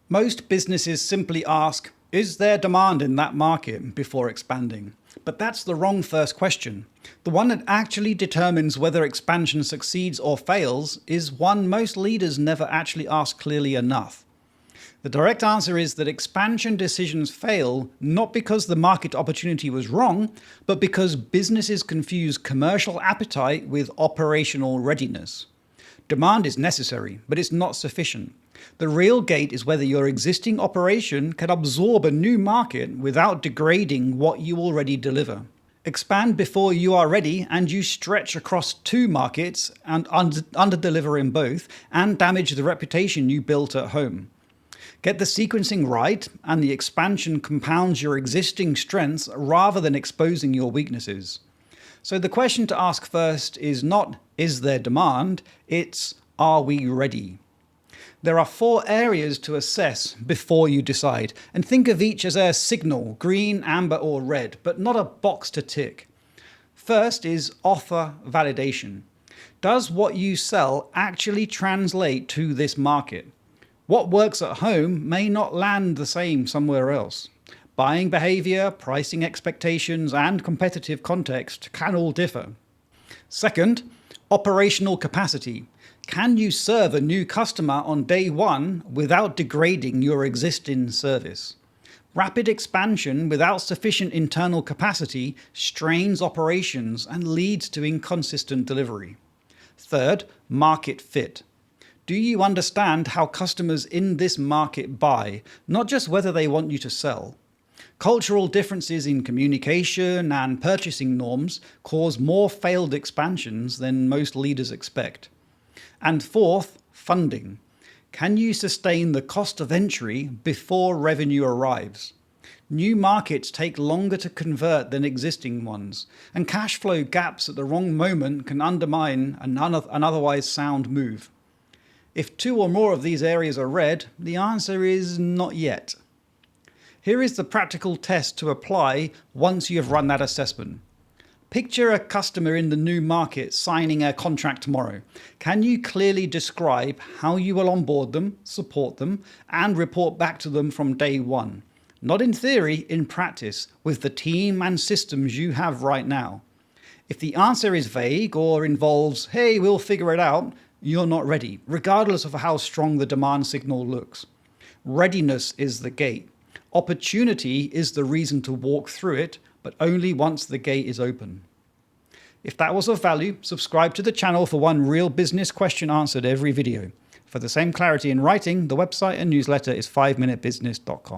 Most businesses simply ask, is there demand in that market before expanding? But that's the wrong first question. The one that actually determines whether expansion succeeds or fails is one most leaders never actually ask clearly enough. The direct answer is that expansion decisions fail not because the market opportunity was wrong, but because businesses confuse commercial appetite with operational readiness. Demand is necessary, but it's not sufficient. The real gate is whether your existing operation can absorb a new market without degrading what you already deliver. Expand before you are ready and you stretch across two markets and under-deliver in both and damage the reputation you built at home. Get the sequencing right and the expansion compounds your existing strengths rather than exposing your weaknesses. So the question to ask first is not, is there demand? It's, are we ready? There are 4 areas to assess before you decide, and think of each as a signal, green, amber, or red, but not a box to tick. First is offer validation. Does what you sell actually translate to this market? What works at home may not land the same somewhere else. Buying behavior, pricing expectations, and competitive context can all differ. Second, operational capacity. Can you serve a new customer on day one without degrading your existing service? Rapid expansion without sufficient internal capacity strains operations and leads to inconsistent delivery. Third, market fit. Do you understand how customers in this market buy, not just whether they want you to sell? Cultural differences in communication and purchasing norms cause more failed expansions than most leaders expect. And fourth, funding. Can you sustain the cost of entry before revenue arrives? New markets take longer to convert than existing ones, and cash flow gaps at the wrong moment can undermine an otherwise sound move. If 2 or more of these areas are red, the answer is not yet. Here is the practical test to apply once you have run that assessment. Picture a customer in the new market signing a contract tomorrow. Can you clearly describe how you will onboard them, support them, and report back to them from day one? Not in theory, in practice, with the team and systems you have right now. If the answer is vague or involves, hey, we'll figure it out, you're not ready, regardless of how strong the demand signal looks. Readiness is the gate. Opportunity is the reason to walk through it, but only once the gate is open. If that was of value, subscribe to the channel for one real business question answered every video. For the same clarity in writing, the website and newsletter is 5minutebusiness.com.